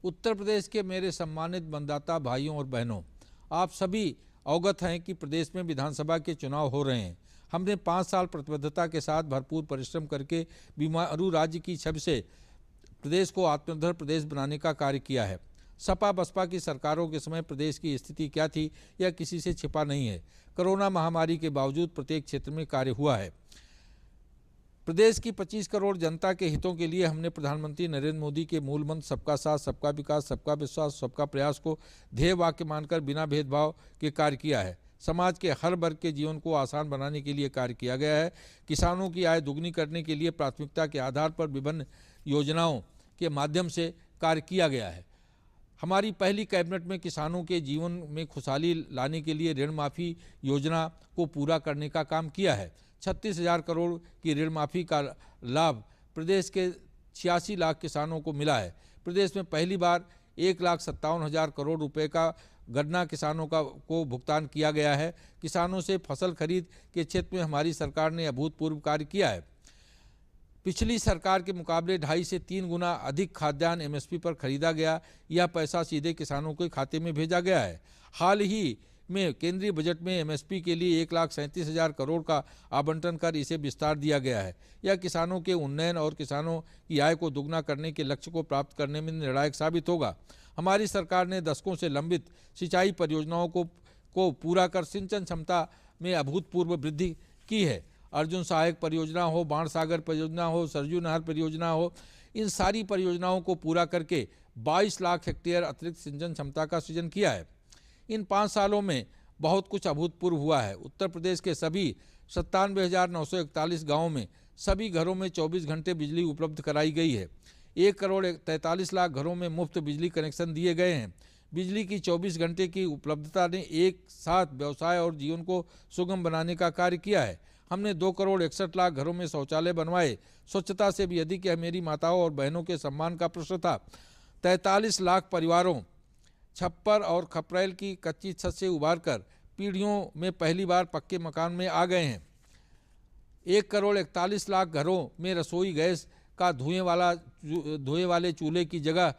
उत्तर प्रदेश के मेरे सम्मानित मतदाता भाइयों और बहनों, आप सभी अवगत हैं कि प्रदेश में विधानसभा के चुनाव हो रहे हैं। हमने 5 साल प्रतिबद्धता के साथ भरपूर परिश्रम करके बीमारू राज्य की छवि से प्रदेश को आत्मनिर्भर प्रदेश बनाने का कार्य किया है। सपा बसपा की सरकारों के समय प्रदेश की स्थिति क्या थी, यह किसी से छिपा नहीं है। कोरोना महामारी के बावजूद प्रत्येक क्षेत्र में कार्य हुआ है। प्रदेश की 25 करोड़ जनता के हितों के लिए हमने प्रधानमंत्री नरेंद्र मोदी के मूल मंत्र सबका साथ, सबका विकास, सबका विश्वास, सबका प्रयास को ध्येय वाक्य मानकर बिना भेदभाव के कार्य किया है। समाज के हर वर्ग के जीवन को आसान बनाने के लिए कार्य किया गया है। किसानों की आय दुगनी करने के लिए प्राथमिकता के आधार पर विभिन्न योजनाओं के माध्यम से कार्य किया गया है। हमारी पहली कैबिनेट में किसानों के जीवन में खुशहाली लाने के लिए ऋण माफ़ी योजना को पूरा करने का काम किया है। 36,000 करोड़ की ऋण माफ़ी का लाभ प्रदेश के 86 लाख किसानों को मिला है। प्रदेश में पहली बार 1,57,000 करोड़ रुपए का गन्ना किसानों को भुगतान किया गया है। किसानों से फसल खरीद के क्षेत्र में हमारी सरकार ने अभूतपूर्व कार्य किया है। पिछली सरकार के मुकाबले 2.5 से 3 गुना अधिक खाद्यान्न एमएसपी पर खरीदा गया। यह पैसा सीधे किसानों के खाते में भेजा गया है। हाल ही में केंद्रीय बजट में एमएसपी के लिए 1,37,000 करोड़ का आवंटन कर इसे विस्तार दिया गया है। यह किसानों के उन्नयन और किसानों की आय को दुगना करने के लक्ष्य को प्राप्त करने में निर्णायक साबित होगा। हमारी सरकार ने दशकों से लंबित सिंचाई परियोजनाओं को पूरा कर सिंचन क्षमता में अभूतपूर्व वृद्धि की है। अर्जुन सहायक परियोजना हो, बाण सागर परियोजना हो, सरजू नहर परियोजना हो, इन सारी परियोजनाओं को पूरा करके 22 लाख हेक्टेयर अतिरिक्त सिंचन क्षमता का सृजन किया है। इन 5 सालों में बहुत कुछ अभूतपूर्व हुआ है। उत्तर प्रदेश के सभी 97,941 गाँवों में सभी घरों में 24 घंटे बिजली उपलब्ध कराई गई है। 1 करोड़ 43 लाख घरों में मुफ्त बिजली कनेक्शन दिए गए हैं। बिजली की 24 घंटे की उपलब्धता ने एक साथ व्यवसाय और जीवन को सुगम बनाने का कार्य किया है। हमने 2 करोड़ 61 लाख घरों में शौचालय बनवाए। स्वच्छता से भी अधिक यह मेरी माताओं और बहनों के सम्मान का प्रश्न था। 43 लाख परिवारों छप्पर और खपरेल की कच्ची छत से उबार कर पीढ़ियों में पहली बार पक्के मकान में आ गए हैं। 1 करोड़ 41 लाख घरों में रसोई गैस का धुएं वाले चूल्हे की जगह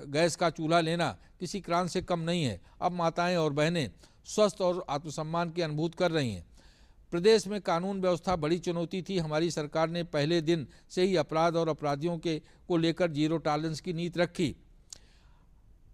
गैस का चूल्हा लेना किसी क्रांति से कम नहीं है। अब माताएं और बहनें स्वस्थ और आत्मसम्मान की अनुभूति कर रही हैं। प्रदेश में कानून व्यवस्था बड़ी चुनौती थी। हमारी सरकार ने पहले दिन से ही अपराध और अपराधियों को लेकर जीरो टॉलरेंस की नीति रखी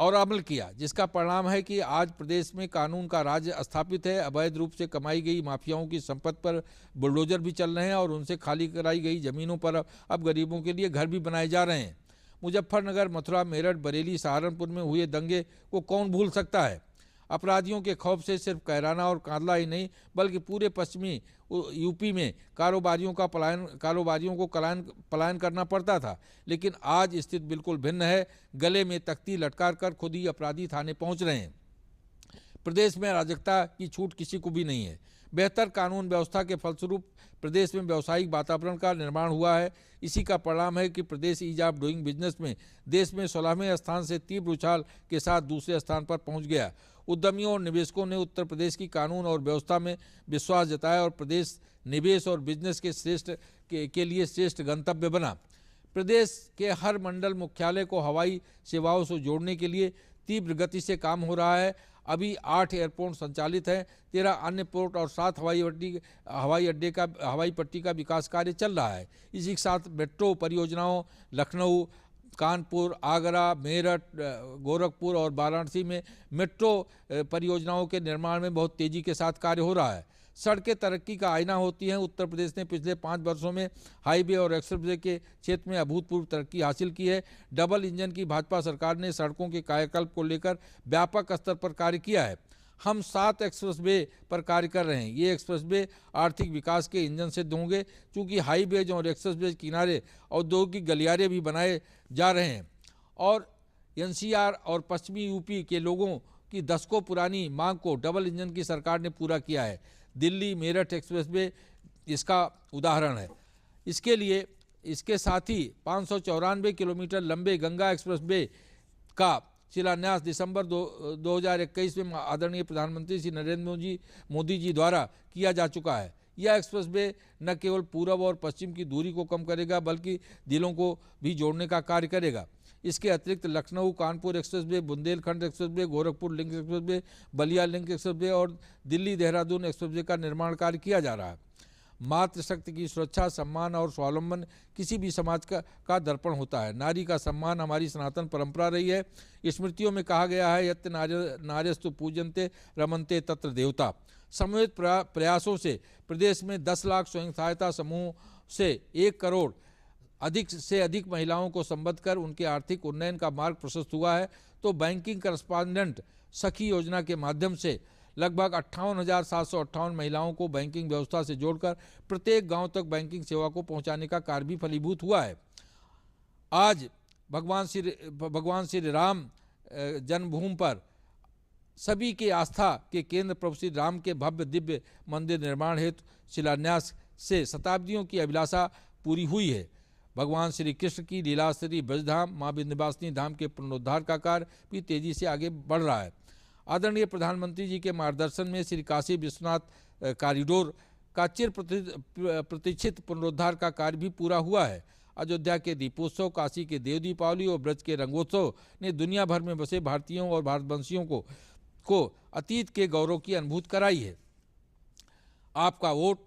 और अमल किया, जिसका परिणाम है कि आज प्रदेश में कानून का राज स्थापित है। अवैध रूप से कमाई गई माफियाओं की संपत्ति पर बुलडोजर भी चल रहे हैं और उनसे खाली कराई गई जमीनों पर अब गरीबों के लिए घर भी बनाए जा रहे हैं। मुजफ्फरनगर, मथुरा, मेरठ, बरेली, सहारनपुर में हुए दंगे को कौन भूल सकता है। अपराधियों के खौफ से सिर्फ कैराना और कांदला ही नहीं बल्कि पूरे पश्चिमी यूपी में कारोबारियों को पलायन करना पड़ता था। लेकिन आज स्थिति बिल्कुल भिन्न है। गले में तख्ती लटका कर खुद ही अपराधी थाने पहुंच रहे हैं। प्रदेश में अराजकता की छूट किसी को भी नहीं है। बेहतर कानून व्यवस्था के फलस्वरूप प्रदेश में व्यावसायिक वातावरण का निर्माण हुआ है। इसी का परिणाम है कि प्रदेश ईज ऑफ डूइंग बिजनेस में देश में 16वें स्थान से तीव्र उछाल के साथ दूसरे स्थान पर पहुंच गया। उद्यमियों और निवेशकों ने उत्तर प्रदेश की कानून और व्यवस्था में विश्वास जताया और प्रदेश निवेश और बिजनेस के लिए श्रेष्ठ गंतव्य बना। प्रदेश के हर मंडल मुख्यालय को हवाई सेवाओं से जोड़ने के लिए तीव्र गति से काम हो रहा है। अभी 8 एयरपोर्ट संचालित हैं, 13 अन्य पोर्ट और 7 हवाई पट्टी का विकास कार्य चल रहा है। इसी के साथ मेट्रो परियोजनाओं लखनऊ, कानपुर, आगरा, मेरठ, गोरखपुर और वाराणसी में मेट्रो परियोजनाओं के निर्माण में बहुत तेजी के साथ कार्य हो रहा है। सड़कें तरक्की का आईना होती हैं। उत्तर प्रदेश ने पिछले 5 वर्षों में हाईवे और एक्सप्रेसवे के क्षेत्र में अभूतपूर्व तरक्की हासिल की है। डबल इंजन की भाजपा सरकार ने सड़कों के कायाकल्प को लेकर व्यापक स्तर पर कार्य किया है। हम 7 एक्सप्रेसवे पर कार्य कर रहे हैं। ये एक्सप्रेसवे आर्थिक विकास के इंजन सिद्ध होंगे, चूँकि हाईवेज और एक्सप्रेसवे किनारे औद्योगिक गलियारे भी बनाए जा रहे हैं और एनसीआर और पश्चिमी यूपी के लोगों की दशकों पुरानी मांग को डबल इंजन की सरकार ने पूरा किया है। दिल्ली मेरठ एक्सप्रेसवे इसका उदाहरण है। इसके साथ ही 594 किलोमीटर लंबे गंगा एक्सप्रेसवे का शिलान्यास दिसंबर 2021 में आदरणीय प्रधानमंत्री श्री नरेंद्र मोदी जी द्वारा किया जा चुका है। यह एक्सप्रेसवे न केवल पूरब और पश्चिम की दूरी को कम करेगा बल्कि दिलों को भी जोड़ने का कार्य करेगा। इसके अतिरिक्त Lucknow Kanpur expressway, Bundelkhand expressway, Gorakhpur link expressway, Ballia link expressway और दिल्ली देहरादून एक्सप्रेसवे का निर्माण कार्य किया जा रहा है। मातृशक्ति की सुरक्षा, सम्मान और स्वावलंबन किसी भी समाज का दर्पण होता है। नारी का सम्मान हमारी सनातन परंपरा रही है। स्मृतियों में कहा गया है, यत् नार्यस्तु पूजन्ते रमन्ते तत्र देवता। समन्वित प्रयासों से प्रदेश में 10 लाख स्वयं सहायता समूह से 1 करोड़ अधिक से अधिक महिलाओं को संबद्ध कर उनके आर्थिक उन्नयन का मार्ग प्रशस्त हुआ है। तो बैंकिंग करस्पॉन्डेंट सखी योजना के माध्यम से लगभग 58,758 महिलाओं को बैंकिंग व्यवस्था से जोड़कर प्रत्येक गांव तक बैंकिंग सेवा को पहुंचाने का कार्य भी फलीभूत हुआ है। आज भगवान श्री राम जन्मभूमि पर सभी के आस्था के केंद्र प्रभु श्री राम के भव्य दिव्य मंदिर निर्माण हेतु शिलान्यास से शताब्दियों की अभिलाषा पूरी हुई है। भगवान श्री कृष्ण की लीलाश्री ब्रजधाम माँ विंध्यवासिनी धाम के पुनरुद्धार का कार्य भी तेजी से आगे बढ़ रहा है। आदरणीय प्रधानमंत्री जी के मार्गदर्शन में श्री काशी विश्वनाथ कॉरिडोर का चिर प्रतीक्षित पुनरुद्धार का कार्य भी पूरा हुआ है। अयोध्या के दीपोत्सव, काशी के देव दीपावली और ब्रज के रंगोत्सव ने दुनिया भर में बसे भारतीयों और भारतवंशियों को अतीत के गौरव की अनुभूति कराई है। आपका वोट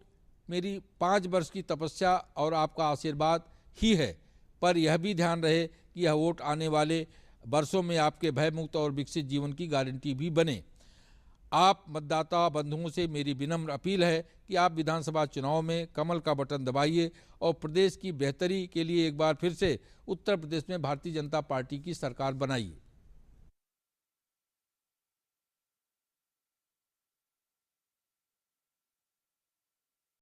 मेरी 5 वर्ष की तपस्या और आपका आशीर्वाद ही है, पर यह भी ध्यान रहे कि यह वोट आने वाले वर्षों में आपके भयमुक्त और विकसित जीवन की गारंटी भी बने। आप मतदाता बंधुओं से मेरी विनम्र अपील है कि आप विधानसभा चुनाव में कमल का बटन दबाइए और प्रदेश की बेहतरी के लिए एक बार फिर से उत्तर प्रदेश में भारतीय जनता पार्टी की सरकार बनाइए।